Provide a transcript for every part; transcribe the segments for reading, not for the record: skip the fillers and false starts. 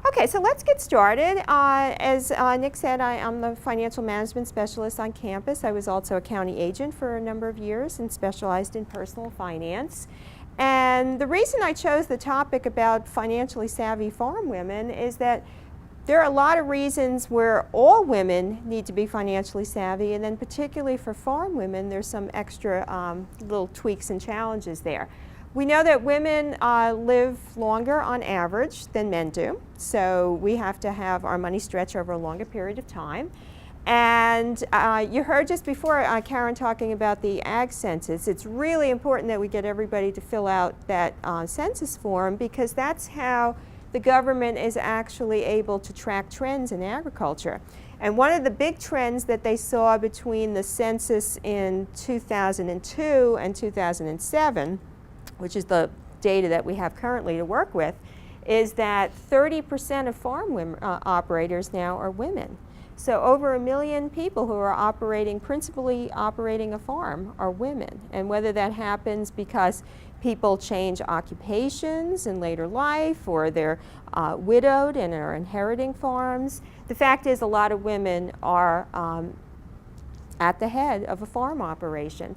Okay, so let's get started. As Nick said, I'm the financial management specialist on campus. I was also a county agent for a number of years and specialized in personal finance. And the reason I chose the topic about financially savvy farm women is that there are a lot of reasons where all women need to be financially savvy, and then particularly for farm women, there's some extra little tweaks and challenges there. We know that women live longer on average than men do, so we have to have our money stretch over a longer period of time. And you heard just before Karen talking about the ag census. It's really important that we get everybody to fill out that census form, because that's how the government is actually able to track trends in agriculture. And one of the big trends that they saw between the census in 2002 and 2007, which is the data that we have currently to work with, is that 30% of farm women, operators now are women. So over 1 million people who are principally operating a farm are women. And whether that happens because people change occupations in later life, or they're widowed and are inheriting farms, the fact is a lot of women are at the head of a farm operation.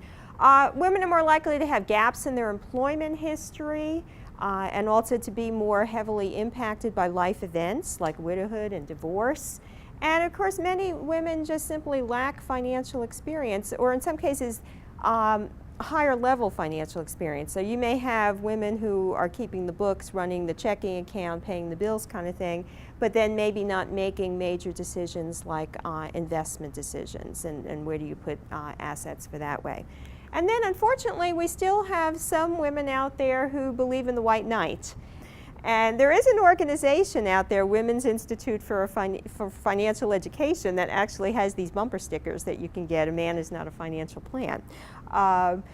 Women are more likely to have gaps in their employment history and also to be more heavily impacted by life events like widowhood and divorce. And of course, many women just simply lack financial experience, or in some cases, higher level financial experience. So you may have women who are keeping the books, running the checking account, paying the bills kind of thing, but then maybe not making major decisions like investment decisions and where do you put assets for that way. And then unfortunately, we still have some women out there who believe in the white knight. And there is an organization out there, Women's Institute for Financial Education, that actually has these bumper stickers that you can get. A man is not a financial plan.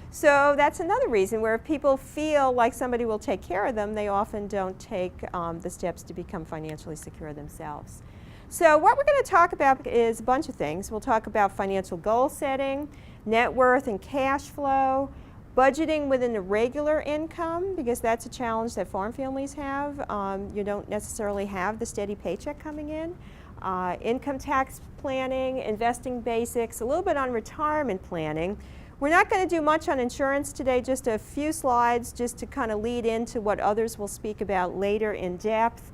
So that's another reason where if people feel like somebody will take care of them, they often don't take the steps to become financially secure themselves. So what we're going to talk about is a bunch of things. We'll talk about financial goal setting, net worth and cash flow, budgeting with an irregular income, because that's a challenge that farm families have. You don't necessarily have the steady paycheck coming in. Income tax planning, investing basics, a little bit on retirement planning. We're not going to do much on insurance today, just a few slides just to kind of lead into what others will speak about later in depth.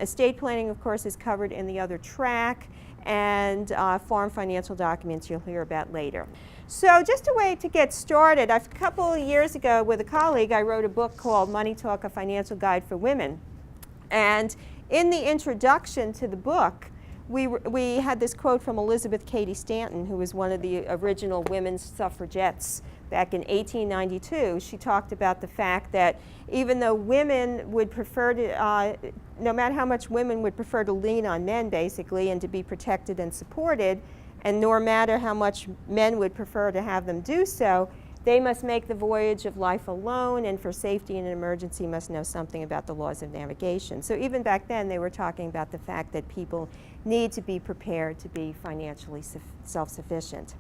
Estate planning, of course, is covered in the other track, and farm financial documents you'll hear about later. So just a way to get started, a couple of years ago with a colleague, I wrote a book called Money Talk, A Financial Guide for Women. And in the introduction to the book, we had this quote from Elizabeth Cady Stanton, who was one of the original women's suffragettes back in 1892. She talked about the fact that even though women would prefer to, no matter how much women would prefer to lean on men basically and to be protected and supported, and no matter how much men would prefer to have them do so, they must make the voyage of life alone, and for safety in an emergency must know something about the laws of navigation. So even back then they were talking about the fact that people need to be prepared to be financially self-sufficient.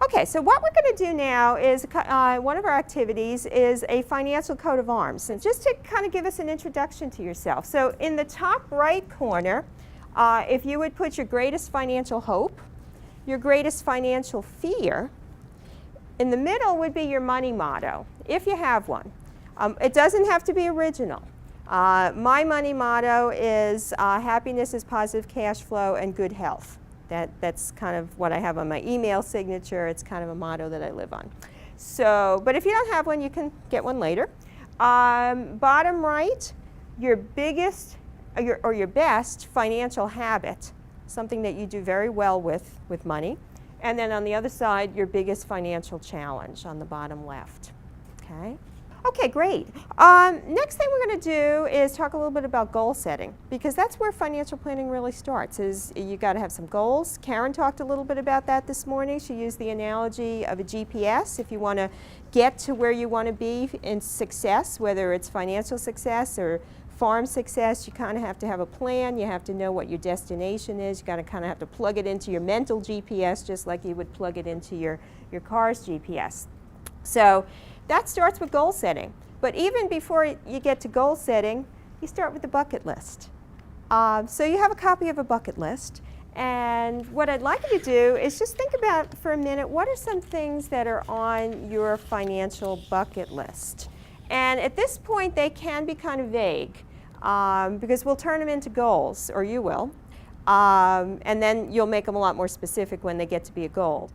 Okay, so what we're going to do now is one of our activities is a financial coat of arms. And just to kind of give us an introduction to yourself. So in the top right corner, if you would put your greatest financial hope, your greatest financial fear, in the middle would be your money motto, if you have one. It doesn't have to be original. My money motto is happiness is positive cash flow and good health. That's kind of what I have on my email signature. It's kind of a motto that I live on. So, but if you don't have one, you can get one later. Bottom right, your biggest or your best financial habit, something that you do very well with money. And then on the other side, your biggest financial challenge on the bottom left. Okay? Okay, great. Next thing we're going to do is talk a little bit about goal setting, because that's where financial planning really starts. Is you got to have some goals. Karen talked a little bit about that this morning. She used the analogy of a GPS. If you want to get to where you want to be in success, whether it's financial success or farm success, you kind of have to have a plan. You have to know what your destination is. You got to kind of have to plug it into your mental GPS, just like you would plug it into your car's GPS. So that starts with goal setting. But even before you get to goal setting, you start with the bucket list. So you have a copy of a bucket list. And what I'd like you to do is just think about for a minute, what are some things that are on your financial bucket list? And at this point, they can be kind of vague because we'll turn them into goals, or you will. And then you'll make them a lot more specific when they get to be a goal.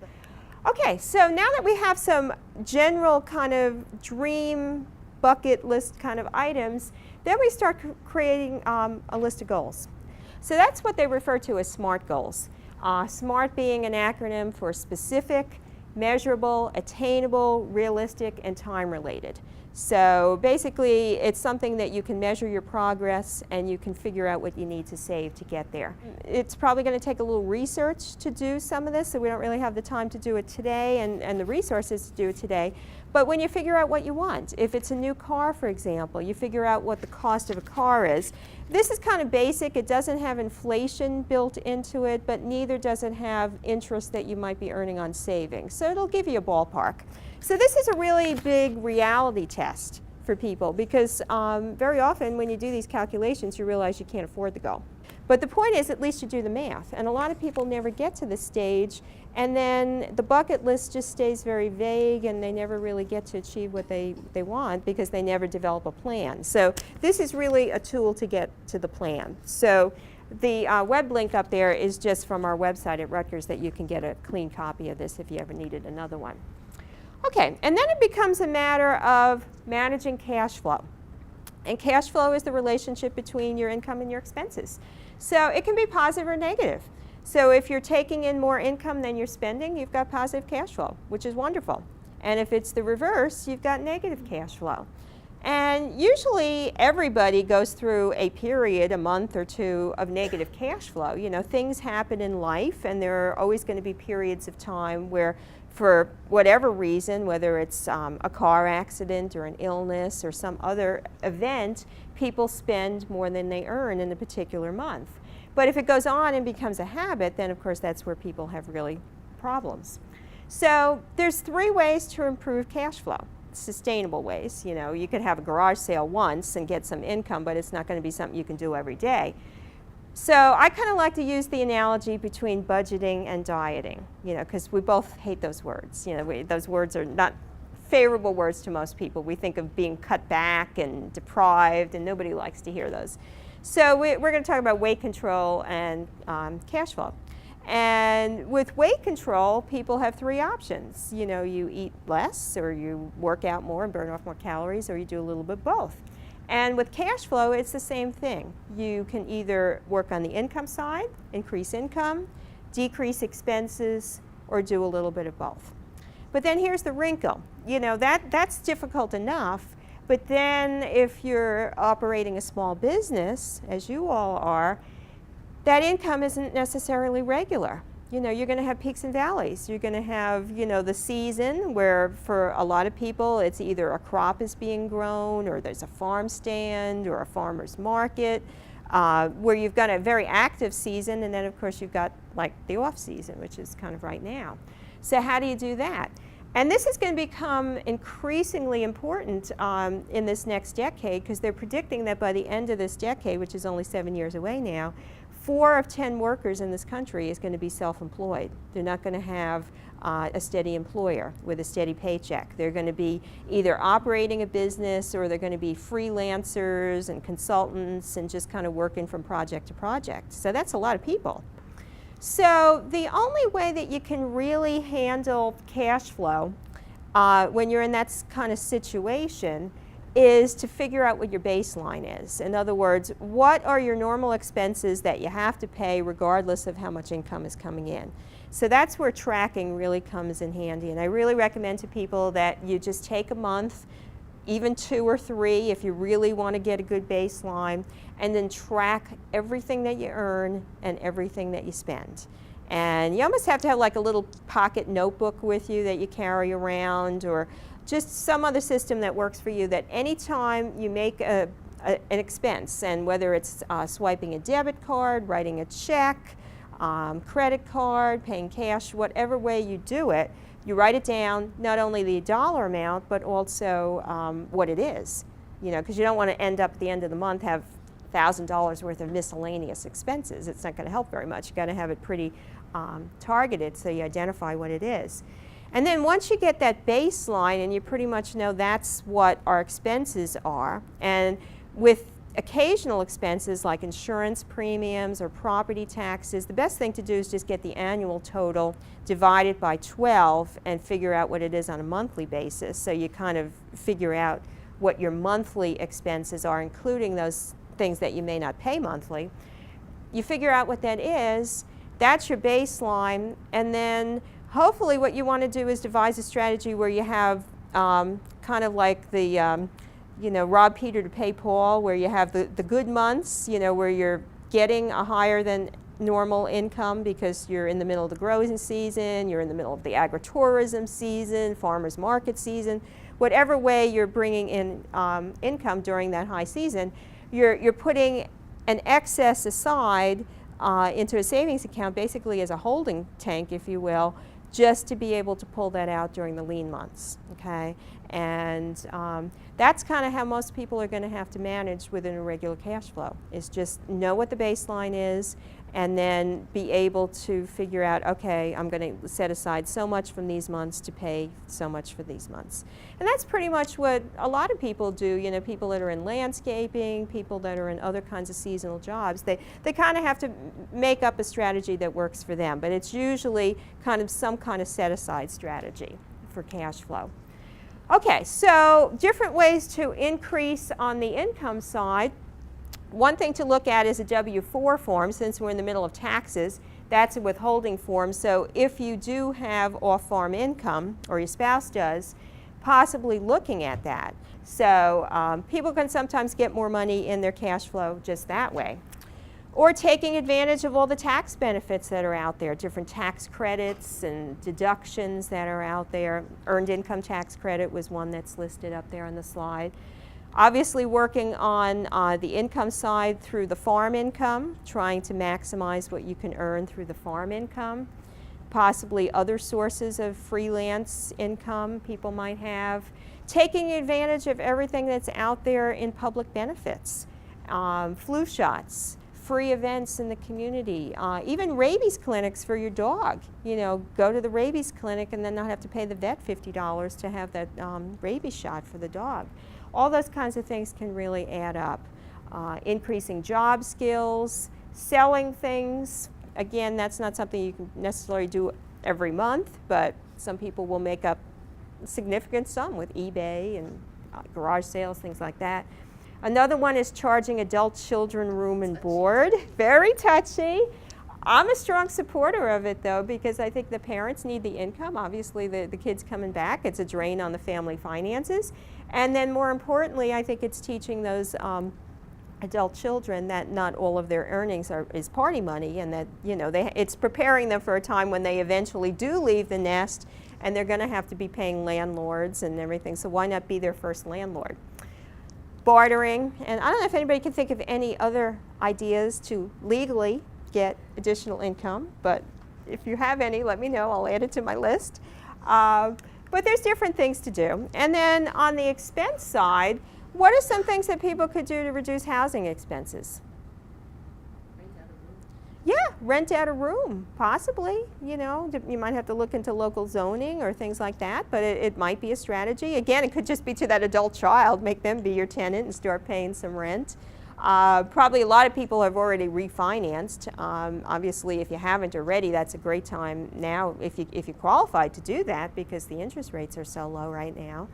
Okay, so now that we have some general kind of dream bucket list kind of items, then we start creating a list of goals. So that's what they refer to as SMART goals. SMART being an acronym for specific, measurable, attainable, realistic, and time-related. So basically, it's something that you can measure your progress and you can figure out what you need to save to get there. It's probably going to take a little research to do some of this, so we don't really have the time to do it today and the resources to do it today. But when you figure out what you want, if it's a new car, for example, you figure out what the cost of a car is. This is kind of basic. It doesn't have inflation built into it, but neither does it have interest that you might be earning on savings. So it'll give you a ballpark. So this is a really big reality test for people because very often when you do these calculations, you realize you can't afford the goal. But the point is, at least you do the math. And a lot of people never get to this stage, and then the bucket list just stays very vague and they never really get to achieve what they want because they never develop a plan. So this is really a tool to get to the plan. So the web link up there is just from our website at Rutgers that you can get a clean copy of this if you ever needed another one. Okay, and then it becomes a matter of managing cash flow. And cash flow is the relationship between your income and your expenses. So it can be positive or negative. So if you're taking in more income than you're spending, you've got positive cash flow, which is wonderful. And if it's the reverse, you've got negative cash flow. And usually everybody goes through a period, a month or two, of negative cash flow. You know, things happen in life, and there are always going to be periods of time where, for whatever reason, whether it's a car accident or an illness or some other event, people spend more than they earn in a particular month. But if it goes on and becomes a habit, then of course that's where people have really problems. So there's 3 ways to improve cash flow, sustainable ways. You know, you could have a garage sale once and get some income, but it's not going to be something you can do every day. So I kind of like to use the analogy between budgeting and dieting, you know, because we both hate those words. You know, those words are not favorable words to most people. We think of being cut back and deprived, and nobody likes to hear those. So we're going to talk about weight control and cash flow. And with weight control, people have 3 options. You know, you eat less, or you work out more and burn off more calories, or you do a little bit both. And with cash flow, it's the same thing. You can either work on the income side, increase income, decrease expenses, or do a little bit of both. But then here's the wrinkle. You know, that's difficult enough, but then if you're operating a small business, as you all are, that income isn't necessarily regular. You know, you're going to have peaks and valleys. You're going to have, you know, the season where for a lot of people it's either a crop is being grown, or there's a farm stand or a farmer's market, where you've got a very active season, and then of course you've got like the off season, which is kind of right now. So how do you do that? And this is going to become increasingly important in this next decade, because they're predicting that by the end of this decade, which is only 7 years away now, 4 of 10 workers in this country is going to be self-employed. They're not going to have a steady employer with a steady paycheck. They're going to be either operating a business, or they're going to be freelancers and consultants and just kind of working from project to project. So that's a lot of people. So the only way that you can really handle cash flow when you're in that kind of situation is to figure out what your baseline is. In other words, what are your normal expenses that you have to pay regardless of how much income is coming in? So that's where tracking really comes in handy. And I really recommend to people that you just take a month, even 2 or 3 if you really want to get a good baseline, and then track everything that you earn and everything that you spend. And you almost have to have like a little pocket notebook with you that you carry around, or just some other system that works for you, that anytime you make an expense, and whether it's swiping a debit card, writing a check, credit card, paying cash, whatever way you do it, you write it down, not only the dollar amount, but also what it is. You know, because you don't want to end up at the end of the month have $1,000 worth of miscellaneous expenses. It's not going to help very much. You've got to have it pretty targeted so you identify what it is. And then once you get that baseline and you pretty much know that's what our expenses are, and with occasional expenses like insurance premiums or property taxes, the best thing to do is just get the annual total divided by 12 and figure out what it is on a monthly basis. So you kind of figure out what your monthly expenses are, including those things that you may not pay monthly. You figure out what that is, that's your baseline, and then hopefully what you want to do is devise a strategy where you have kind of like the rob Peter to pay Paul, where you have the good months, where you're getting a higher than normal income because you're in the middle of the growing season, you're in the middle of the agritourism season, farmers market season. Whatever way you're bringing in income during that high season, you're putting an excess aside into a savings account, basically as a holding tank, if you will, just to be able to pull that out during the lean months, okay? And that's kind of how most people are going to have to manage with an irregular cash flow, is just know what the baseline is and then be able to figure out, okay, I'm going to set aside so much from these months to pay so much for these months. And that's pretty much what a lot of people do, people that are in landscaping, people that are in other kinds of seasonal jobs. They kind of have to make up a strategy that works for them, but it's usually kind of some kind of set-aside strategy for cash flow. Okay, so different ways to increase on the income side. One thing to look at is a W-4 form. Since we're in the middle of taxes, that's a withholding form. So if you do have off-farm income, or your spouse does, possibly looking at that. So people can sometimes get more money in their cash flow just that way. Or taking advantage of all the tax benefits that are out there, different tax credits and deductions that are out there. Earned income tax credit was one that's listed up there on the slide. Obviously working on the income side through the farm income, trying to maximize what you can earn through the farm income. Possibly other sources of freelance income people might have. Taking advantage of everything that's out there in public benefits. Flu shots, free events in the community, even rabies clinics for your dog. Go to the rabies clinic and then not have to pay the vet $50 to have that rabies shot for the dog. All those kinds of things can really add up. Increasing job skills, selling things. Again, that's not something you can necessarily do every month, but some people will make up a significant sum with eBay and garage sales, things like that. Another one is charging adult children room and board. Very touchy. I'm a strong supporter of it, though, because I think the parents need the income. Obviously, the kids coming back, it's a drain on the family finances. And then more importantly, I think it's teaching those adult children that not all of their earnings is party money, and that it's preparing them for a time when they eventually do leave the nest and they're going to have to be paying landlords and everything. So why not be their first landlord? Bartering, and I don't know if anybody can think of any other ideas to legally get additional income, but if you have any, let me know. I'll add it to my list. But there's different things to do. And then on the expense side, what are some things that people could do to reduce housing expenses? Rent out a room. Yeah, rent out a room, possibly. You might have to look into local zoning or things like that, but it might be a strategy. Again, it could just be to that adult child, make them be your tenant and start paying some rent. Probably a lot of people have already refinanced. Obviously, if you haven't already, that's a great time now if you qualify to do that, because the interest rates are so low right now.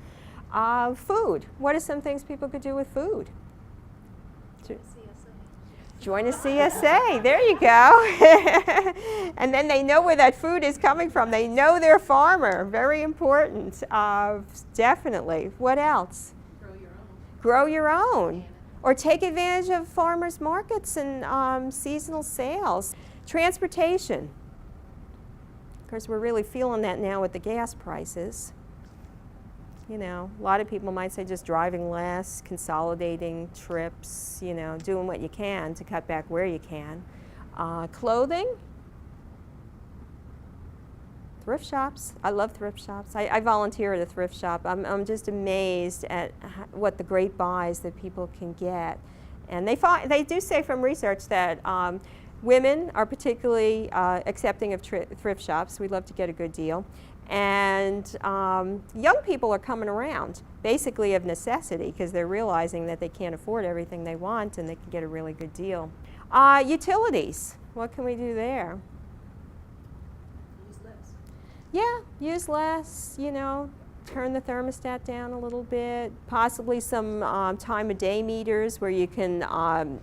Food. What are some things people could do with food? Join a CSA. There you go. And then they know where that food is coming from. They know their farmer. Very important. Definitely. What else? Grow your own. Grow your own. Or take advantage of farmers markets and seasonal sales. Transportation. Of course, we're really feeling that now with the gas prices. A lot of people might say just driving less, consolidating trips, doing what you can to cut back where you can. Clothing. Thrift shops. I love thrift shops. I volunteer at a thrift shop. I'm just amazed at what the great buys that people can get. And they do say from research that women are particularly accepting of thrift shops. We love to get a good deal. And young people are coming around, basically of necessity, because they're realizing that they can't afford everything they want and they can get a really good deal. Utilities, what can we do there? Use less. Yeah, use less, you know, turn the thermostat down a little bit, possibly some time of day meters where you can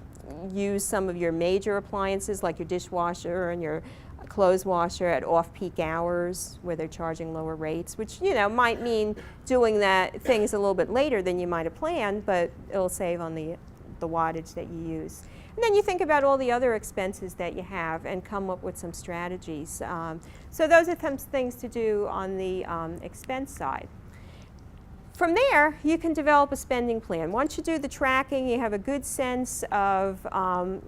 use some of your major appliances like your dishwasher and your clothes washer at off-peak hours where they're charging lower rates, which, you know, might mean doing things a little bit later than you might have planned, but it'll save on the wattage that you use. And then you think about all the other expenses that you have and come up with some strategies. So those are some things to do on the expense side. From there, you can develop a spending plan. Once you do the tracking, you have a good sense of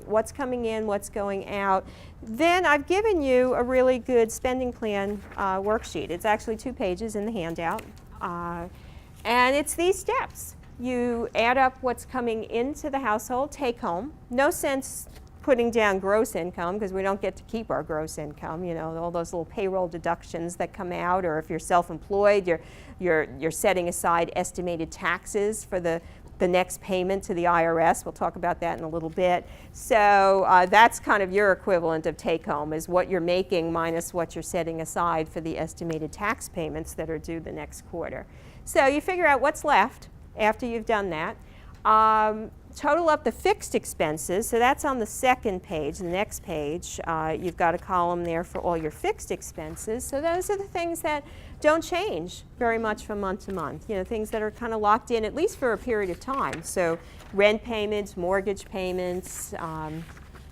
what's coming in, what's going out. Then I've given you a really good spending plan worksheet. It's actually 2 pages in the handout. And it's these steps. You add up what's coming into the household, take home. No sense putting down gross income because we don't get to keep our gross income, you know, all those little payroll deductions that come out, or if you're self-employed, you're setting aside estimated taxes for the next payment to the IRS. We'll talk about that in a little bit. So that's kind of your equivalent of take home, is what you're making minus what you're setting aside for the estimated tax payments that are due the next quarter. So you figure out what's left after you've done that. Total up the fixed expenses, so that's on the second page. The next page, you've got a column there for all your fixed expenses. So those are the things that don't change very much from month to month. You know, things that are kind of locked in at least for a period of time. So rent payments, mortgage payments,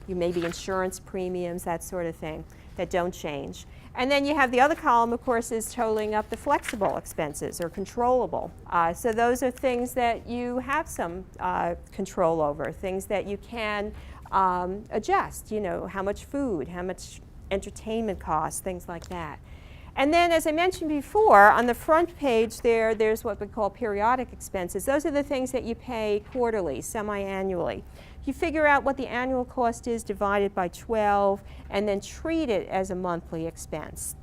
maybe insurance premiums, that sort of thing, that don't change. And then you have the other column, of course, is totaling up the flexible expenses or controllable. So those are things that you have some control over, things that you can adjust, you know, how much food, how much entertainment costs, things like that. And then, as I mentioned before, on the front page there's what we call periodic expenses. Those are the things that you pay quarterly, semi-annually. You figure out what the annual cost is divided by 12 and then treat it as a monthly expense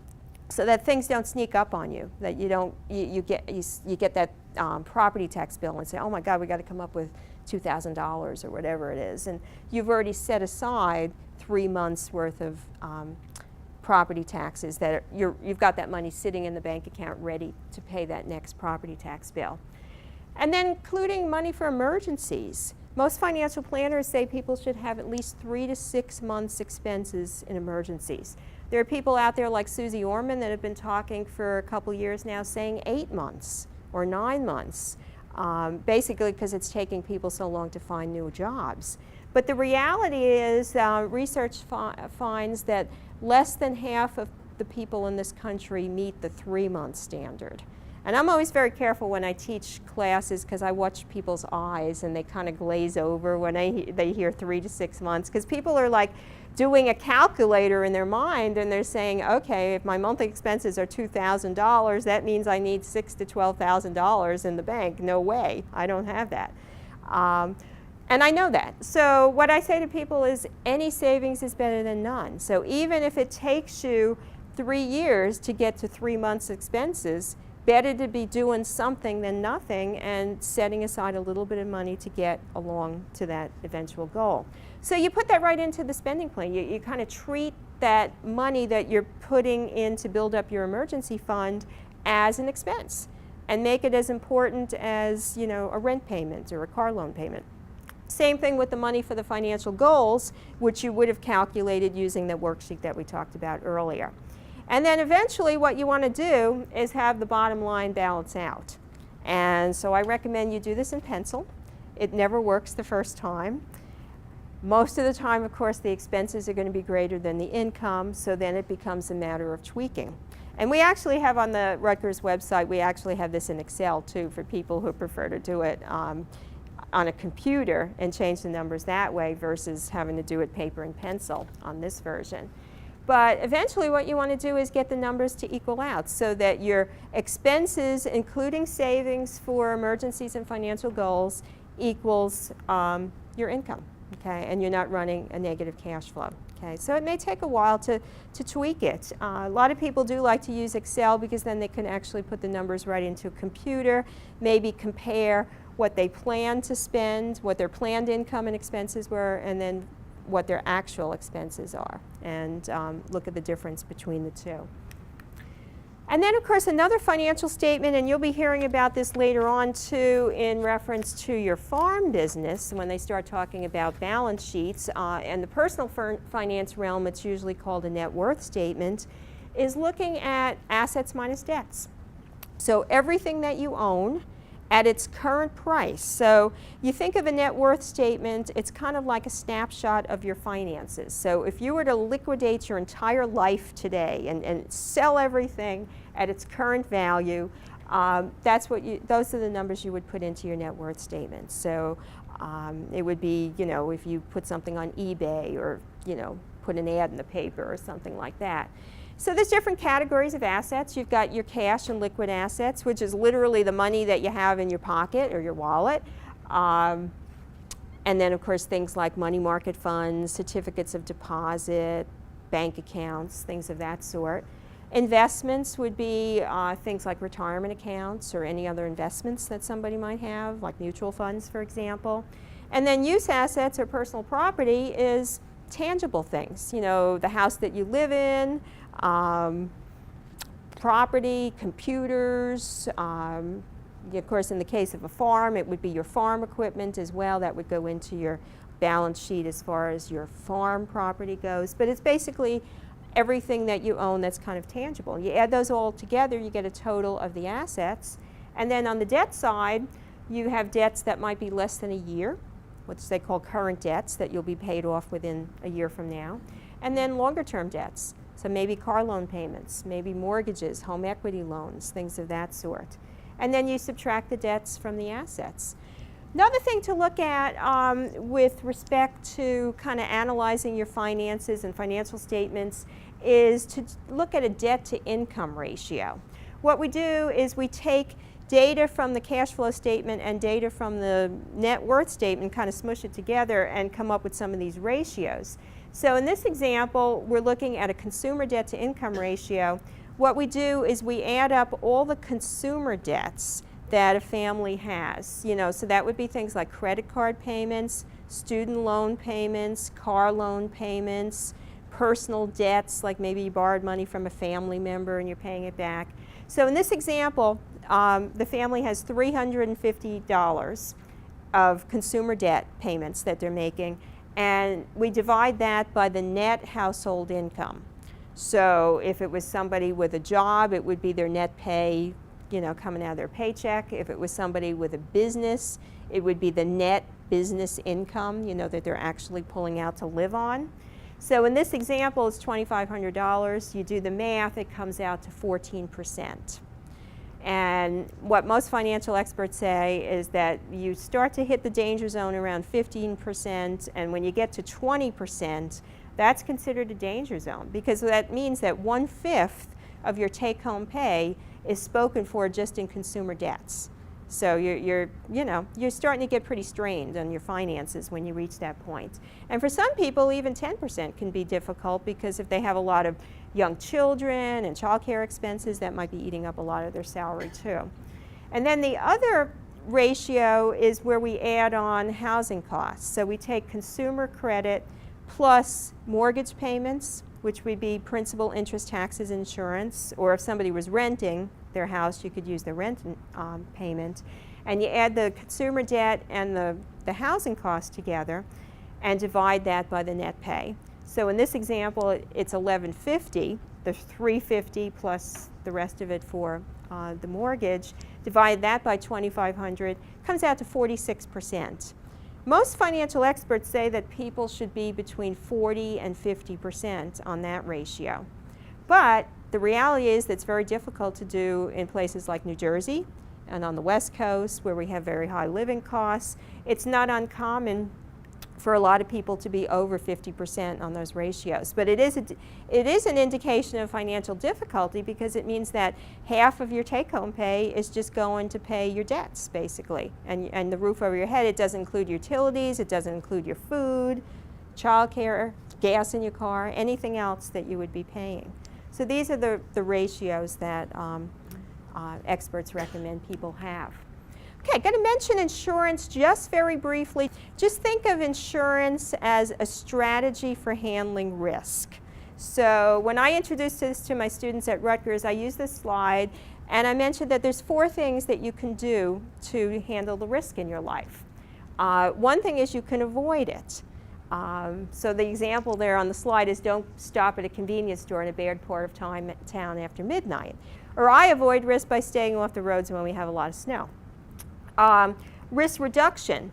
so that things don't sneak up on you, that you get that property tax bill and say, oh my God, we got to come up with $2,000 or whatever it is. And you've already set aside 3 months worth of property taxes that you've got that money sitting in the bank account ready to pay that next property tax bill. And then including money for emergencies. Most financial planners say people should have at least 3 to 6 months expenses in emergencies. There are people out there like Susie Orman that have been talking for a couple years now saying 8 months or 9 months, basically because it's taking people so long to find new jobs. But the reality is research finds that less than half of the people in this country meet the 3-month standard. And I'm always very careful when I teach classes because I watch people's eyes and they kind of glaze over when they hear 3 to 6 months, because people are like doing a calculator in their mind and they're saying, okay, if my monthly expenses are $2,000, that means I need $6,000 to $12,000 in the bank. No way, I don't have that. And I know that. So what I say to people is any savings is better than none. So even if it takes you 3 years to get to 3 months expenses, better to be doing something than nothing and setting aside a little bit of money to get along to that eventual goal. So you put that right into the spending plan. You kind of treat that money that you're putting in to build up your emergency fund as an expense and make it as important as, you know, a rent payment or a car loan payment. Same thing with the money for the financial goals, which you would have calculated using the worksheet that we talked about earlier. And then eventually what you want to do is have the bottom line balance out. And so I recommend you do this in pencil. It never works the first time. Most of the time, of course, the expenses are going to be greater than the income, so then it becomes a matter of tweaking. And we actually have on the Rutgers website, we actually have this in Excel too for people who prefer to do it on a computer and change the numbers that way versus having to do it paper and pencil on this version. But eventually what you want to do is get the numbers to equal out so that your expenses, including savings for emergencies and financial goals, equals your income, okay, and you're not running a negative cash flow. Okay, so it may take a while to tweak it. A lot of people do like to use Excel because then they can actually put the numbers right into a computer, maybe compare what they plan to spend, what their planned income and expenses were, and then what their actual expenses are, and look at the difference between the two. And then, of course, another financial statement, and you'll be hearing about this later on too in reference to your farm business when they start talking about balance sheets. And the personal finance realm, it's usually called a net worth statement, is looking at assets minus debts. So everything that you own at its current price. So you think of a net worth statement, it's kind of like a snapshot of your finances. So if you were to liquidate your entire life today and sell everything at its current value, those are the numbers you would put into your net worth statement. So it would be, you know, if you put something on eBay or, you know, put an ad in the paper or something like that. So there's different categories of assets. You've got your cash and liquid assets, which is literally the money that you have in your pocket or your wallet. And then, of course, things like money market funds, certificates of deposit, bank accounts, things of that sort. Investments would be things like retirement accounts or any other investments that somebody might have, like mutual funds, for example. And then use assets or personal property is tangible things. You know, the house that you live in, property, computers, of course in the case of a farm it would be your farm equipment as well. That would go into your balance sheet as far as your farm property goes. But it's basically everything that you own that's kind of tangible. You add those all together, you get a total of the assets. And then on the debt side, you have debts that might be less than a year, which they call current debts, that you'll be paid off within a year from now. And then longer term debts. So maybe car loan payments, maybe mortgages, home equity loans, things of that sort. And then you subtract the debts from the assets. Another thing to look at with respect to kind of analyzing your finances and financial statements is to look at a debt to income ratio. What we do is we take data from the cash flow statement and data from the net worth statement, kind of smush it together and come up with some of these ratios. So in this example, we're looking at a consumer debt to income ratio. What we do is we add up all the consumer debts that a family has. You know, so that would be things like credit card payments, student loan payments, car loan payments, personal debts, like maybe you borrowed money from a family member and you're paying it back. So in this example, the family has $350 of consumer debt payments that they're making, and we divide that by the net household income. So if it was somebody with a job, it would be their net pay, you know, coming out of their paycheck. If it was somebody with a business, it would be the net business income, you know, that they're actually pulling out to live on. So in this example, it's $2,500. You do the math, it comes out to 14%. And what most financial experts say is that you start to hit the danger zone around 15%, and when you get to 20%, that's considered a danger zone, because that means that 1/5 of your take-home pay is spoken for just in consumer debts. So you're starting to get pretty strained on your finances when you reach that point. And for some people, even 10% can be difficult, because if they have a lot of young children and child care expenses, that might be eating up a lot of their salary too. And then the other ratio is where we add on housing costs. So we take consumer credit plus mortgage payments, which would be principal, interest, taxes, insurance, or if somebody was renting their house, you could use the rent payment. And you add the consumer debt and the housing costs together and divide that by the net pay. So in this example, it's $1,150, the $350 plus the rest of it for the mortgage. Divide that by $2,500, comes out to 46%. Most financial experts say that people should be between 40 and 50% on that ratio. But the reality is that it's very difficult to do in places like New Jersey and on the West Coast, where we have very high living costs. It's not uncommon for a lot of people to be over 50% on those ratios. But it is an indication of financial difficulty because it means that half of your take-home pay is just going to pay your debts, basically, and the roof over your head. It doesn't include utilities, it doesn't include your food, childcare, gas in your car, anything else that you would be paying. So these are the ratios that experts recommend people have. Okay, I'm going to mention insurance just very briefly. Just think of insurance as a strategy for handling risk. So when I introduced this to my students at Rutgers, I used this slide and I mentioned that there's 4 things that you can do to handle the risk in your life. One thing is you can avoid it. So the example there on the slide is don't stop at a convenience store in a bad part of town after midnight. Or I avoid risk by staying off the roads when we have a lot of snow. Risk reduction.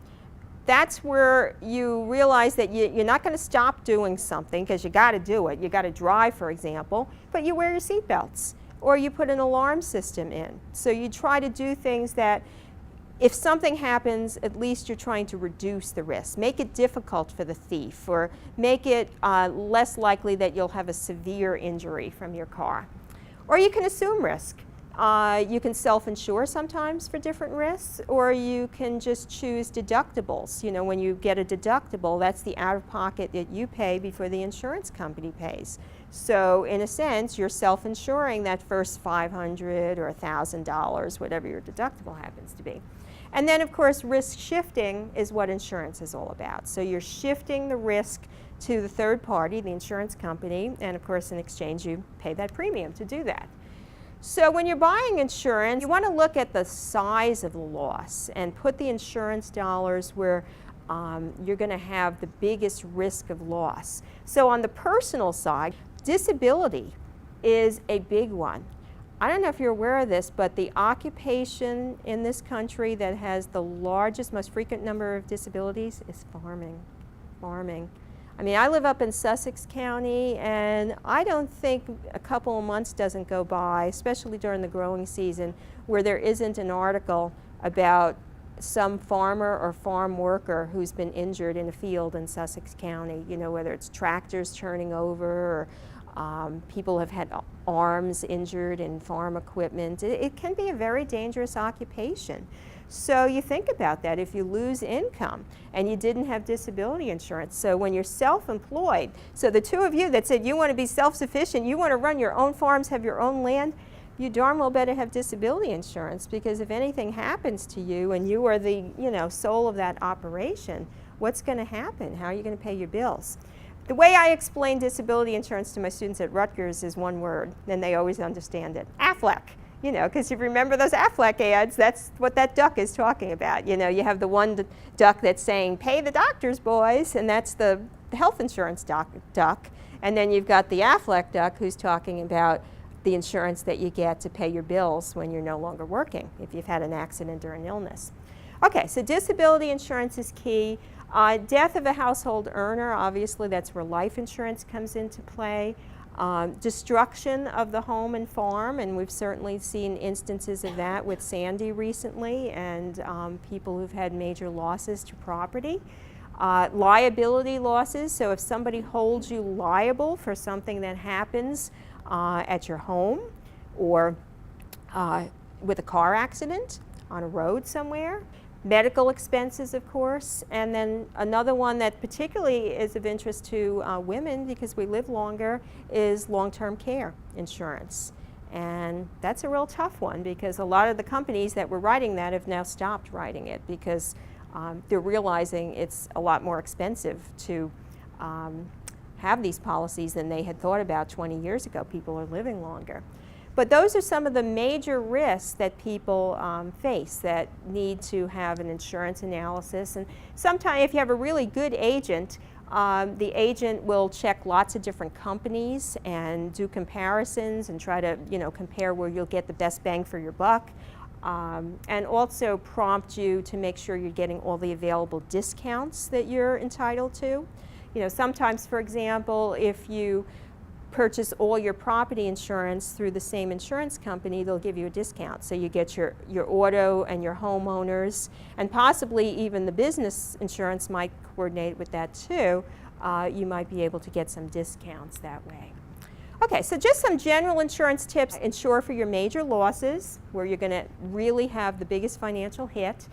That's where you realize that you're not going to stop doing something because you got to do it. You got to drive, for example, but you wear your seatbelts or you put an alarm system in. So you try to do things that if something happens, at least you're trying to reduce the risk. Make it difficult for the thief or make it less likely that you'll have a severe injury from your car. Or you can assume risk. You can self-insure sometimes for different risks, or you can just choose deductibles. You know, when you get a deductible, that's the out-of-pocket that you pay before the insurance company pays. So in a sense, you're self-insuring that first $500 or $1,000, whatever your deductible happens to be. And then, of course, risk shifting is what insurance is all about. So you're shifting the risk to the third party, the insurance company, and of course, in exchange, you pay that premium to do that. So when you're buying insurance, you want to look at the size of the loss and put the insurance dollars where you're going to have the biggest risk of loss. So on the personal side, disability is a big one. I don't know if you're aware of this, but the occupation in this country that has the largest, most frequent number of disabilities is farming. I mean, I live up in Sussex County, and I don't think a couple of months doesn't go by, especially during the growing season, where there isn't an article about some farmer or farm worker who's been injured in a field in Sussex County. You know, whether it's tractors turning over or people have had arms injured in farm equipment. It can be a very dangerous occupation. So you think about that if you lose income and you didn't have disability insurance. So when you're self-employed, so the two of you that said you want to be self-sufficient, you want to run your own farms, have your own land, you darn well better have disability insurance, because if anything happens to you and you are the soul of that operation, what's going to happen? How are you going to pay your bills? The way I explain disability insurance to my students at Rutgers is one word, and they always understand it: Aflac. You know, because if you remember those Aflac ads, that's what that duck is talking about. You know, you have the one duck that's saying, pay the doctors, boys, and that's the health insurance duck. And then you've got the Aflac duck who's talking about the insurance that you get to pay your bills when you're no longer working, if you've had an accident or an illness. Okay, so disability insurance is key. Death of a household earner, obviously that's where life insurance comes into play. Destruction of the home and farm, and we've certainly seen instances of that with Sandy recently, and people who've had major losses to property. Liability losses, so if somebody holds you liable for something that happens at your home or with a car accident on a road somewhere. Medical expenses, of course, and then another one that particularly is of interest to women, because we live longer, is long-term care insurance. And that's a real tough one, because a lot of the companies that were writing that have now stopped writing it, because they're realizing it's a lot more expensive to have these policies than they had thought about 20 years ago. People are living longer. But those are some of the major risks that people face that need to have an insurance analysis. And sometimes if you have a really good agent, the agent will check lots of different companies and do comparisons and try to compare where you'll get the best bang for your buck, and also prompt you to make sure you're getting all the available discounts that you're entitled to. Sometimes, for example, if you purchase all your property insurance through the same insurance company, they'll give you a discount. So you get your auto and your homeowners, and possibly even the business insurance might coordinate with that too. You might be able to get some discounts that way. Okay, so just some general insurance tips. Insure for your major losses, where you're going to really have the biggest financial hit.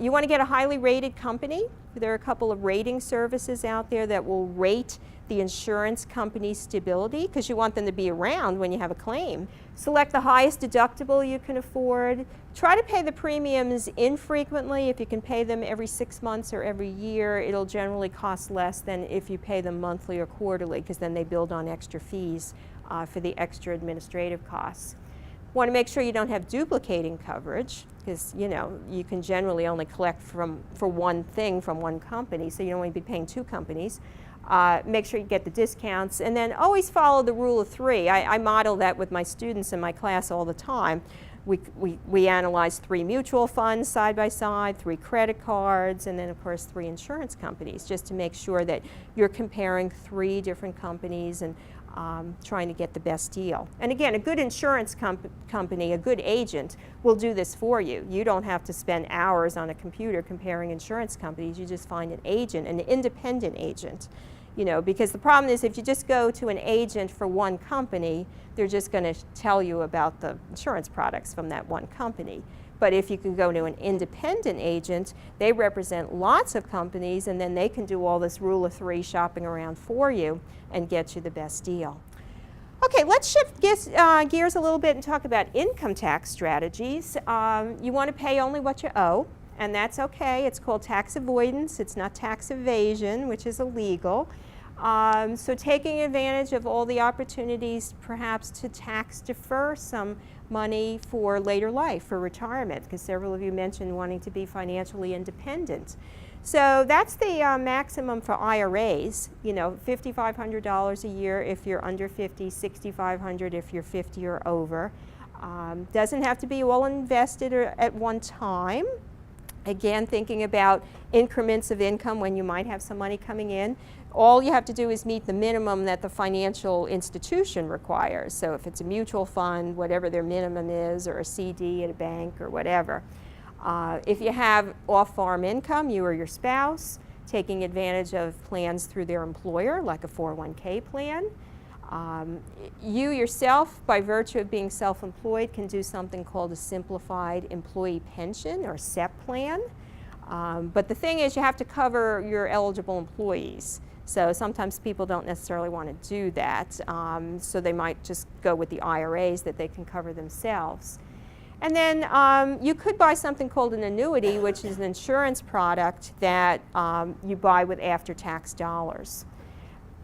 You want to get a highly rated company. There are a couple of rating services out there that will rate the insurance company's stability, because you want them to be around when you have a claim. Select the highest deductible you can afford. Try to pay the premiums infrequently. If you can pay them every 6 months or every year, it'll generally cost less than if you pay them monthly or quarterly, because then they build on extra fees for the extra administrative costs. Want to make sure you don't have duplicating coverage, because you can generally only collect for one thing from one company, so you don't want to be paying two companies. Make sure you get the discounts, and then always follow the rule of 3. I model that with my students in my class all the time. We analyze 3 mutual funds side by side, 3 credit cards, and then of course 3 insurance companies, just to make sure that you're comparing 3 different companies and trying to get the best deal. And again, a good insurance company, a good agent, will do this for you. You don't have to spend hours on a computer comparing insurance companies. You just find an agent, an independent agent. Because the problem is, if you just go to an agent for one company, they're just going to tell you about the insurance products from that one company. But if you can go to an independent agent, they represent lots of companies, and then they can do all this rule of 3 shopping around for you and get you the best deal. Okay, let's shift gears a little bit and talk about income tax strategies. You want to pay only what you owe, and that's okay. It's called tax avoidance. It's not tax evasion, which is illegal. So taking advantage of all the opportunities perhaps to tax defer some money for later life, for retirement, because several of you mentioned wanting to be financially independent. So that's the maximum for IRAs, $5,500 a year if you're under 50, $6,500 if you're 50 or over. Doesn't have to be all invested at one time. Again, thinking about increments of income when you might have some money coming in. All you have to do is meet the minimum that the financial institution requires. So if it's a mutual fund, whatever their minimum is, or a CD at a bank or whatever. If you have off-farm income, you or your spouse, taking advantage of plans through their employer, like a 401k plan. You yourself, by virtue of being self-employed, can do something called a simplified employee pension, or SEP plan. But the thing is, you have to cover your eligible employees. So sometimes people don't necessarily want to do that, so they might just go with the IRAs that they can cover themselves. And then you could buy something called an annuity, which is an insurance product that you buy with after-tax dollars.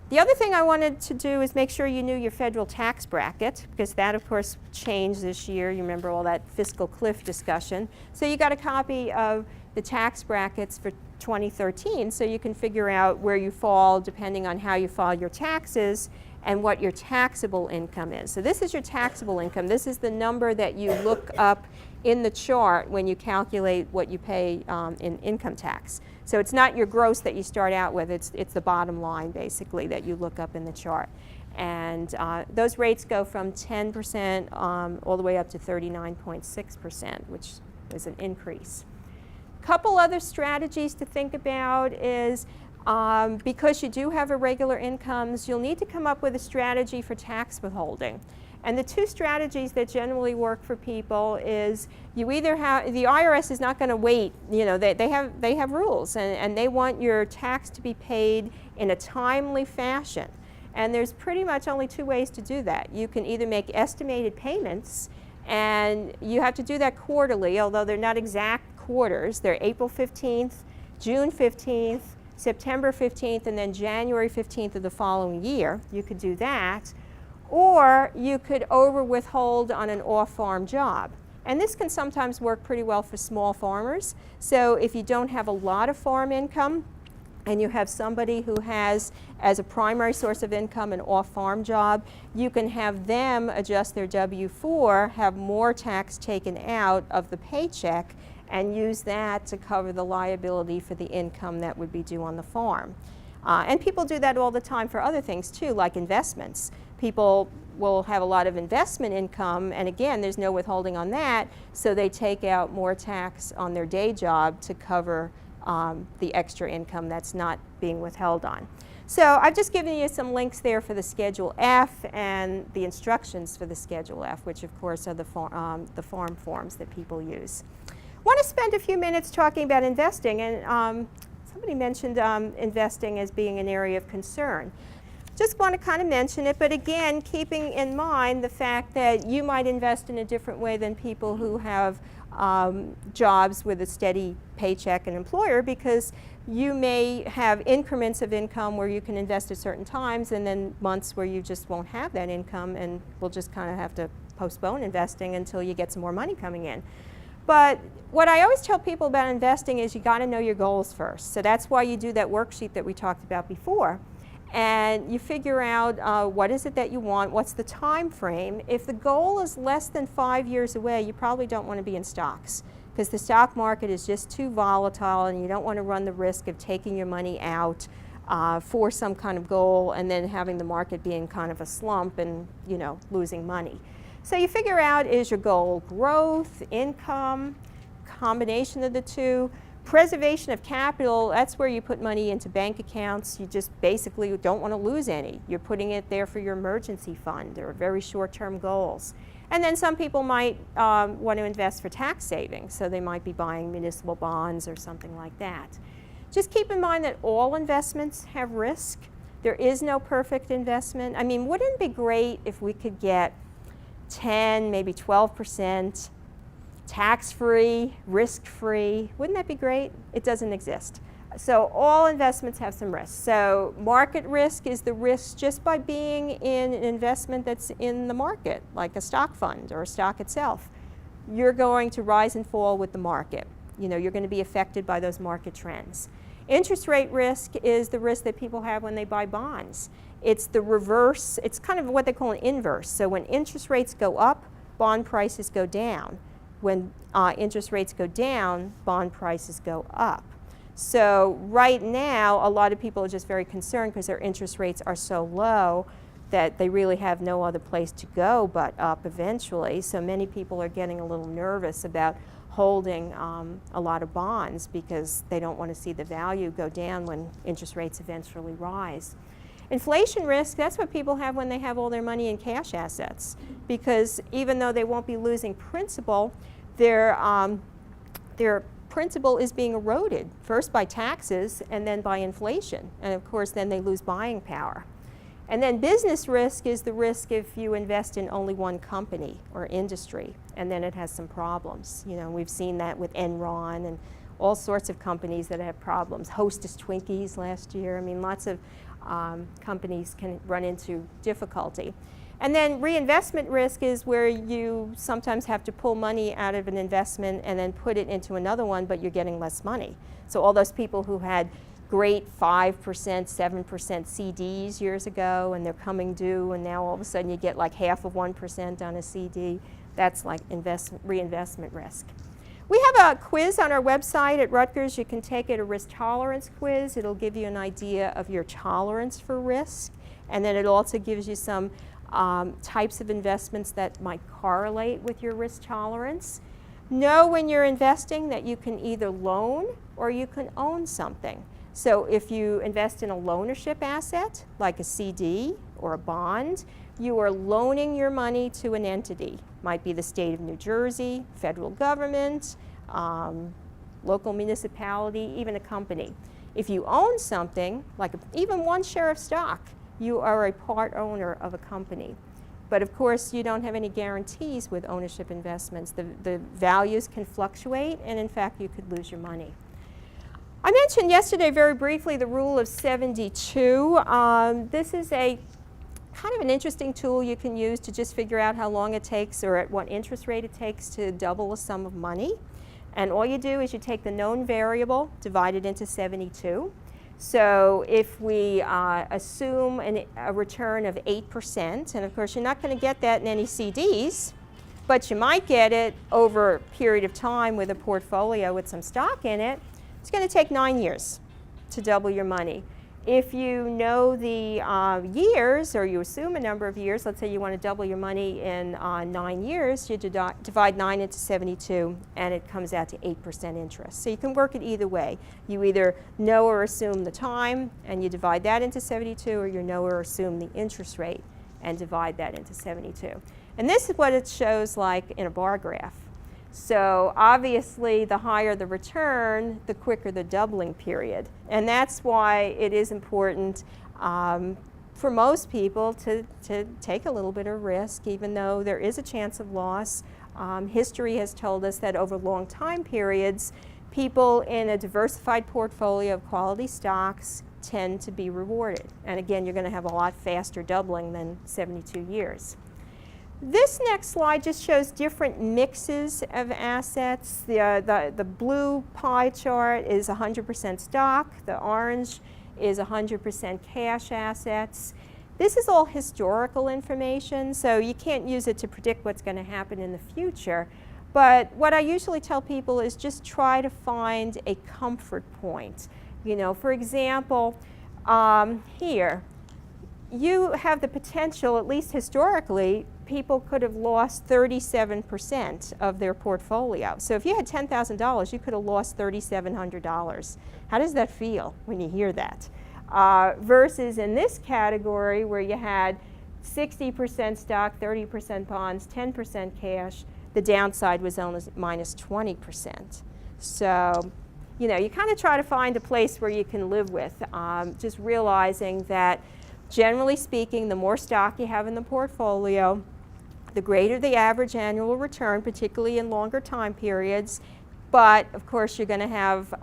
The other thing I wanted to do is make sure you knew your federal tax bracket, because that, of course, changed this year. You remember all that fiscal cliff discussion. So you got a copy of the tax brackets for 2013, so you can figure out where you fall depending on how you file your taxes and what your taxable income is. So this is your taxable income. This is the number that you look up in the chart when you calculate what you pay in income tax. So it's not your gross that you start out with, it's the bottom line basically that you look up in the chart. And those rates go from 10% all the way up to 39.6%, which is an increase. Couple other strategies to think about is because you do have irregular incomes, you'll need to come up with a strategy for tax withholding. And the 2 strategies that generally work for people is you either have, the IRS is not going to wait, they have rules, and they want your tax to be paid in a timely fashion. And there's pretty much only 2 ways to do that. You can either make estimated payments, and you have to do that quarterly, although they're not exact quarters. They're April 15th, June 15th, September 15th, and then January 15th of the following year. You could do that. Or you could over-withhold on an off-farm job. And this can sometimes work pretty well for small farmers. So if you don't have a lot of farm income, and you have somebody who has, as a primary source of income, an off-farm job, you can have them adjust their W-4, have more tax taken out of the paycheck, and use that to cover the liability for the income that would be due on the farm. And people do that all the time for other things too, like investments. people will have a lot of investment income, and again, there's no withholding on that, so they take out more tax on their day job to cover the extra income that's not being withheld on. So I've just given you some links there for the Schedule F and the instructions for the Schedule F, which of course are the form forms that people use. I want to spend a few minutes talking about investing, and somebody mentioned investing as being an area of concern. Just want to kind of mention it, but again, keeping in mind the fact that you might invest in a different way than people who have jobs with a steady paycheck and employer, because you may have increments of income where you can invest at certain times, and then months where you just won't have that income and will just kind of have to postpone investing until you get some more money coming in. But what I always tell people about investing is you got to know your goals first. So that's why you do that worksheet that we talked about before. And you figure out what is it that you want, what's the time frame. If the goal is less than 5 years away, you probably don't want to be in stocks, because the stock market is just too volatile, and you don't want to run the risk of taking your money out for some kind of goal and then having the market be in kind of a slump and, you know, losing money. So you figure out, is your goal growth, income, combination of the two? Preservation of capital, that's where you put money into bank accounts. You just basically don't want to lose any. You're putting it there for your emergency fund or very short-term goals. And then some people might want to invest for tax savings, so they might be buying municipal bonds or something like that. Just keep in mind that all investments have risk. There is no perfect investment. I mean, wouldn't it be great if we could get 10, maybe 12% tax-free, risk-free? Wouldn't that be great? It doesn't exist. So all investments have some risk. So market risk is the risk just by being in an investment that's in the market, like a stock fund or a stock itself. You're going to rise and fall with the market. You know, you're going to be affected by those market trends. Interest rate risk is the risk that people have when they buy bonds. It's the reverse. It's kind of what they call an inverse. So when interest rates go up, bond prices go down. When interest rates go down, bond prices go up. So right now, a lot of people are just very concerned because their interest rates are so low that they really have no other place to go but up eventually. So many people are getting a little nervous about holding a lot of bonds because they don't want to see the value go down when interest rates eventually rise. Inflation risk, that's what people have when they have all their money in cash assets, because even though they won't be losing principal, their principal is being eroded, first by taxes and then by inflation. And of course, then they lose buying power. And then business risk is the risk if you invest in only one company or industry, and then it has some problems. You know, we've seen that with Enron and all sorts of companies that have problems. Hostess Twinkies last year. I mean, lots of companies can run into difficulty. And then reinvestment risk is where you sometimes have to pull money out of an investment and then put it into another one, but you're getting less money. So all those people who had great 5%, 7% CDs years ago, and they're coming due, and now all of a sudden you get like half of 1% on a CD, that's like reinvestment risk. We have a quiz on our website at Rutgers. You can take it, a risk tolerance quiz. It'll give you an idea of your tolerance for risk, and then it also gives you some types of investments that might correlate with your risk tolerance. Know when you're investing that you can either loan or you can own something. So if you invest in a loanership asset, like a CD or a bond, you are loaning your money to an entity. Might be the state of New Jersey, federal government, local municipality, even a company. If you own something, like even one share of stock, you are a part owner of a company. But of course, you don't have any guarantees with ownership investments. The values can fluctuate, and in fact, you could lose your money. I mentioned yesterday very briefly the rule of 72. This is a kind of an interesting tool you can use to just figure out how long it takes or at what interest rate it takes to double a sum of money. And all you do is you take the known variable, divide it into 72. So if we assume a return of 8%, and of course you're not going to get that in any CDs, but you might get it over a period of time with a portfolio with some stock in it, it's going to take 9 years to double your money. If you know the years, or you assume a number of years, let's say you want to double your money in 9 years, you divide 9 into 72, and it comes out to 8% interest. So you can work it either way. You either know or assume the time, and you divide that into 72, or you know or assume the interest rate, and divide that into 72. And this is what it shows like in a bar graph. So obviously, the higher the return, the quicker the doubling period. And that's why it is important for most people to take a little bit of risk, even though there is a chance of loss. History has told us that over long time periods, people in a diversified portfolio of quality stocks tend to be rewarded. And again, you're going to have a lot faster doubling than 72 years. This next slide just shows different mixes of assets. The blue pie chart is 100% stock. The orange is 100% cash assets. This is all historical information, so you can't use it to predict what's going to happen in the future. But what I usually tell people is just try to find a comfort point. You know, for example, here, you have the potential, at least historically, people could have lost 37% of their portfolio. So if you had $10,000, you could have lost $3,700. How does that feel when you hear that? Versus in this category where you had 60% stock, 30% bonds, 10% cash, the downside was only minus 20%. So, you know, you kind of try to find a place where you can live with, just realizing that generally speaking, the more stock you have in the portfolio, the greater the average annual return, particularly in longer time periods. But of course, you're going to have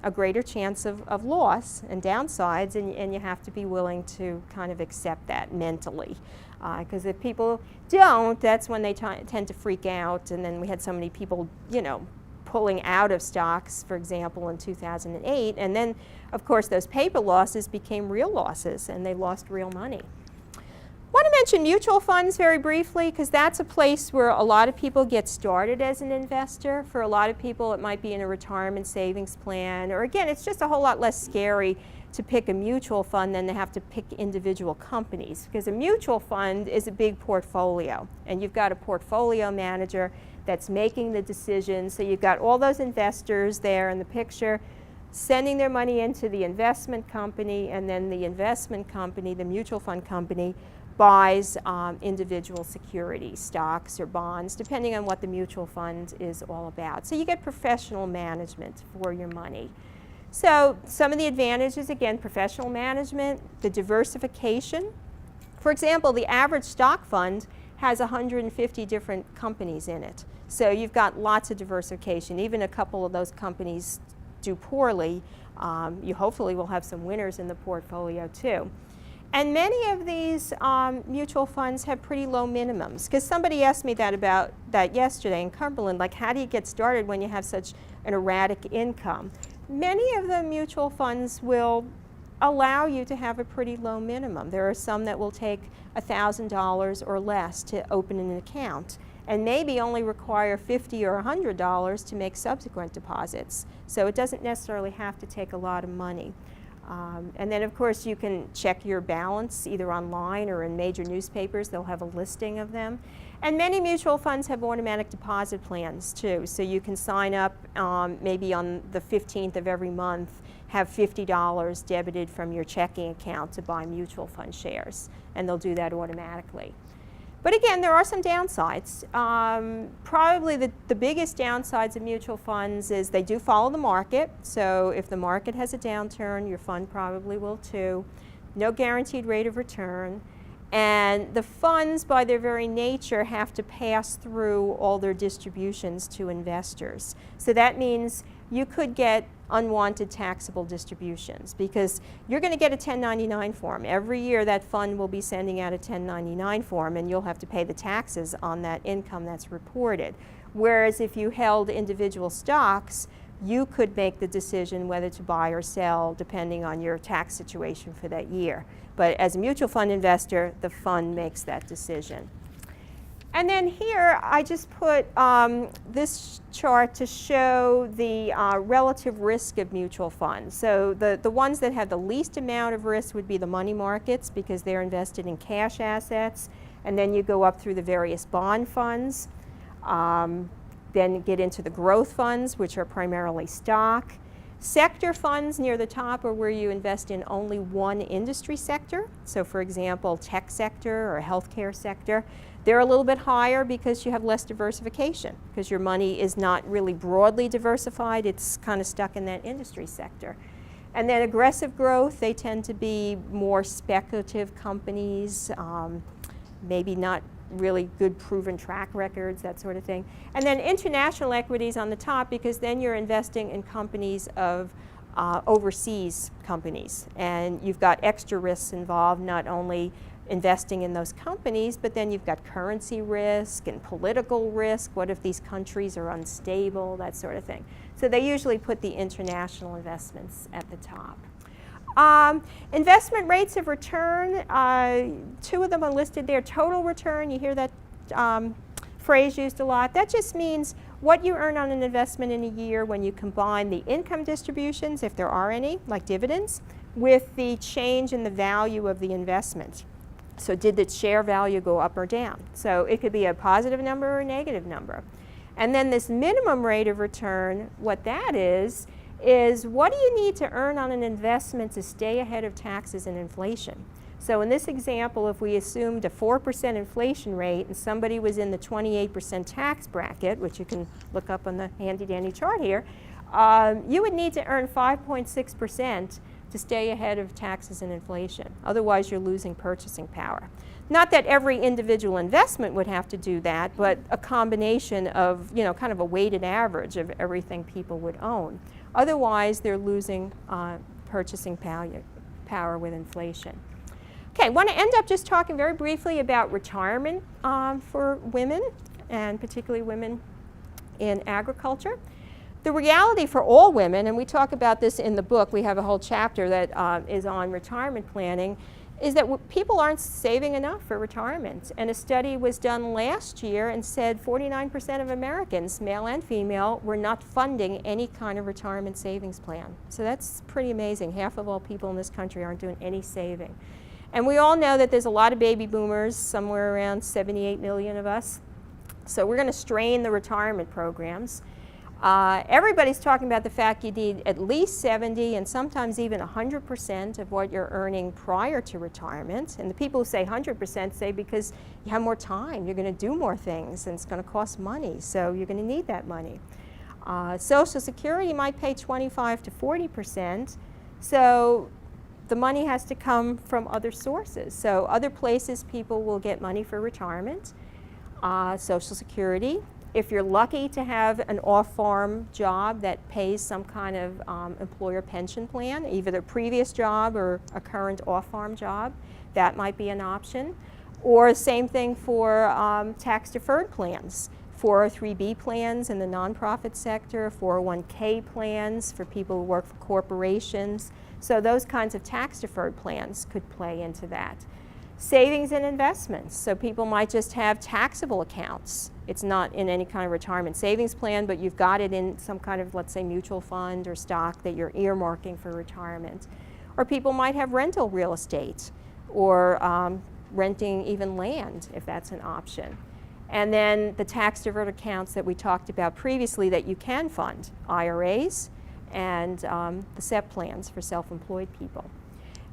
a greater chance of loss and downsides, and you have to be willing to kind of accept that mentally. Because if people don't, that's when they tend to freak out. And then we had so many people, you know, pulling out of stocks, for example, in 2008. And then, of course, those paper losses became real losses, and they lost real money. I want to mention mutual funds very briefly, because that's a place where a lot of people get started as an investor. For a lot of people, it might be in a retirement savings plan, or again, it's just a whole lot less scary to pick a mutual fund than to have to pick individual companies, because a mutual fund is a big portfolio, and you've got a portfolio manager that's making the decisions. So you've got all those investors there in the picture sending their money into the investment company, and then the investment company, the mutual fund company, buys individual securities, stocks or bonds, depending on what the mutual fund is all about. So you get professional management for your money. So some of the advantages, again, professional management, the diversification. For example, the average stock fund has 150 different companies in it. So you've got lots of diversification. Even a couple of those companies do poorly, you hopefully will have some winners in the portfolio too. And many of these mutual funds have pretty low minimums, because somebody asked me about that yesterday in Cumberland, like how do you get started when you have such an erratic income? Many of the mutual funds will allow you to have a pretty low minimum. There are some that will take $1,000 or less to open an account, and maybe only require $50 or $100 to make subsequent deposits. So it doesn't necessarily have to take a lot of money. And then, of course, you can check your balance either online or in major newspapers. They'll have a listing of them. And many mutual funds have automatic deposit plans, too. So you can sign up maybe on the 15th of every month, have $50 debited from your checking account to buy mutual fund shares. And they'll do that automatically. But again, there are some downsides. Probably the biggest downsides of mutual funds is they do follow the market. So if the market has a downturn, your fund probably will too. No guaranteed rate of return. And the funds, by their very nature, have to pass through all their distributions to investors. So that means you could get unwanted taxable distributions, because you're going to get a 1099 form. Every year that fund will be sending out a 1099 form, and you'll have to pay the taxes on that income that's reported. Whereas if you held individual stocks, you could make the decision whether to buy or sell depending on your tax situation for that year. But as a mutual fund investor, the fund makes that decision. And then here I just put this chart to show the relative risk of mutual funds. So the ones that have the least amount of risk would be the money markets because they're invested in cash assets. And then you go up through the various bond funds. Then get into the growth funds, which are primarily stock. Sector funds near the top are where you invest in only one industry sector. So for example, tech sector or healthcare sector. They're a little bit higher because you have less diversification, because your money is not really broadly diversified. It's kind of stuck in that industry sector. And then aggressive growth, they tend to be more speculative companies, maybe not really good proven track records, that sort of thing. And then international equities on the top, because then you're investing in companies of overseas companies. And you've got extra risks involved, not only investing in those companies, but then you've got currency risk and political risk. What if these countries are unstable, that sort of thing. So they usually put the international investments at the top. Investment rates of return, two of them are listed there. Total return, you hear that phrase used a lot. That just means what you earn on an investment in a year when you combine the income distributions, if there are any, like dividends, with the change in the value of the investment. So did the share value go up or down? So it could be a positive number or a negative number. And then this minimum rate of return, what that is what do you need to earn on an investment to stay ahead of taxes and inflation? So in this example, if we assumed a 4% inflation rate and somebody was in the 28% tax bracket, which you can look up on the handy-dandy chart here, you would need to earn 5.6% to stay ahead of taxes and inflation. Otherwise, you're losing purchasing power. Not that every individual investment would have to do that, but a combination of, kind of a weighted average of everything people would own. Otherwise, they're losing purchasing power with inflation. Okay, I want to end up just talking very briefly about retirement for women, and particularly women in agriculture. The reality for all women, and we talk about this in the book, we have a whole chapter that is on retirement planning, is that people aren't saving enough for retirement. And a study was done last year and said 49% of Americans, male and female, were not funding any kind of retirement savings plan. So that's pretty amazing. Half of all people in this country aren't doing any saving. And we all know that there's a lot of baby boomers, somewhere around 78 million of us. So we're going to strain the retirement programs. Everybody's talking about the fact you need at least 70 and sometimes even 100% of what you're earning prior to retirement. And the people who say 100% say because you have more time, you're going to do more things, and it's going to cost money, so you're going to need that money. Social Security might pay 25 to 40%, so the money has to come from other sources. So other places people will get money for retirement. Social Security. If you're lucky to have an off-farm job that pays some kind of employer pension plan, either a previous job or a current off-farm job, that might be an option. Or same thing for tax-deferred plans, 403B plans in the nonprofit sector, 401K plans for people who work for corporations. So those kinds of tax-deferred plans could play into that. Savings and investments. So people might just have taxable accounts. It's not in any kind of retirement savings plan, but you've got it in some kind of, let's say, mutual fund or stock that you're earmarking for retirement. Or people might have rental real estate, or renting even land, if that's an option. And then the tax-deferred accounts that we talked about previously that you can fund, IRAs and the SEP plans for self-employed people.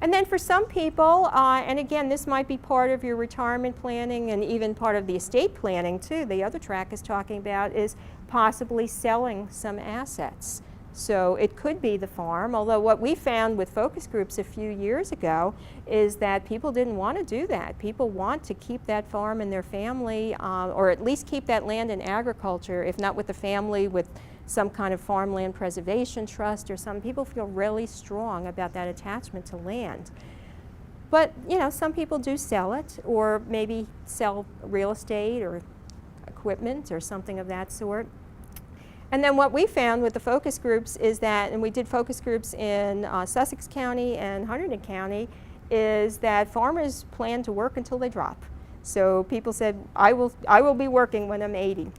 And then for some people, and again, this might be part of your retirement planning and even part of the estate planning too, the other track is talking about is possibly selling some assets. So it could be the farm, although what we found with focus groups a few years ago is that people didn't want to do that. People want to keep that farm in their family, or at least keep that land in agriculture, if not with the family, with some kind of farmland preservation trust or some. People feel really strong about that attachment to land. But some people do sell it, or maybe sell real estate or equipment or something of that sort. And then what we found with the focus groups is that, and we did focus groups in Sussex County and Hunterdon County, is that farmers plan to work until they drop. So people said, I will be working when I'm 80.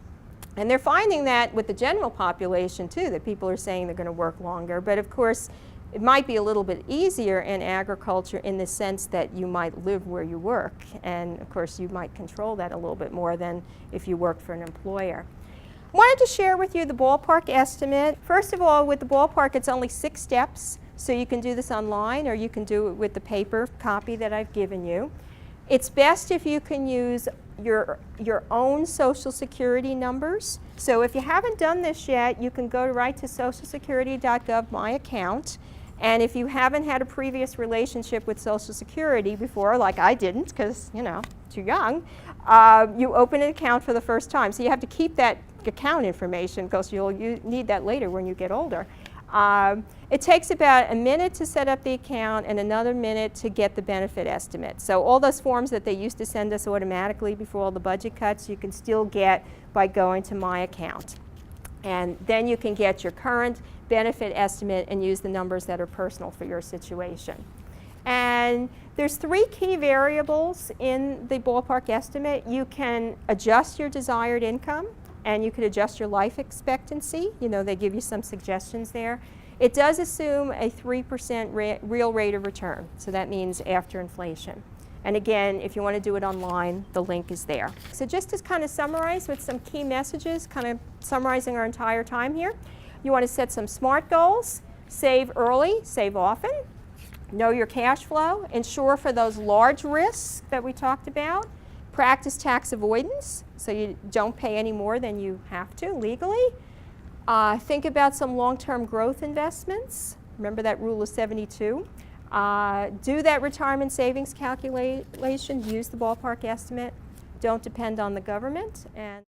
And they're finding that with the general population too, that people are saying they're going to work longer. But of course, it might be a little bit easier in agriculture in the sense that you might live where you work. And of course, you might control that a little bit more than if you work for an employer. I wanted to share with you the ballpark estimate. First of all, with the ballpark, it's only 6 steps. So you can do this online or you can do it with the paper copy that I've given you. It's best if you can use your own Social Security numbers. So if you haven't done this yet, you can go right to socialsecurity.gov My Account. And if you haven't had a previous relationship with Social Security before, like I didn't because, you know, too young, you open an account for the first time. So you have to keep that account information because you'll need that later when you get older. It takes about a minute to set up the account and another minute to get the benefit estimate. So all those forms that they used to send us automatically before all the budget cuts, you can still get by going to My Account. And then you can get your current benefit estimate and use the numbers that are personal for your situation. And there's 3 key variables in the ballpark estimate. You can adjust your desired income, and you could adjust your life expectancy. You know, they give you some suggestions there. It does assume a 3% real rate of return, so that means after inflation. And again, if you want to do it online, the link is there. So just to kind of summarize with some key messages, kind of summarizing our entire time here, you want to set some SMART goals, save early, save often, know your cash flow, insure for those large risks that we talked about, practice tax avoidance, so you don't pay any more than you have to legally. Think about some long-term growth investments. Remember that rule of 72. Do that retirement savings calculation. Use the ballpark estimate. Don't depend on the government. And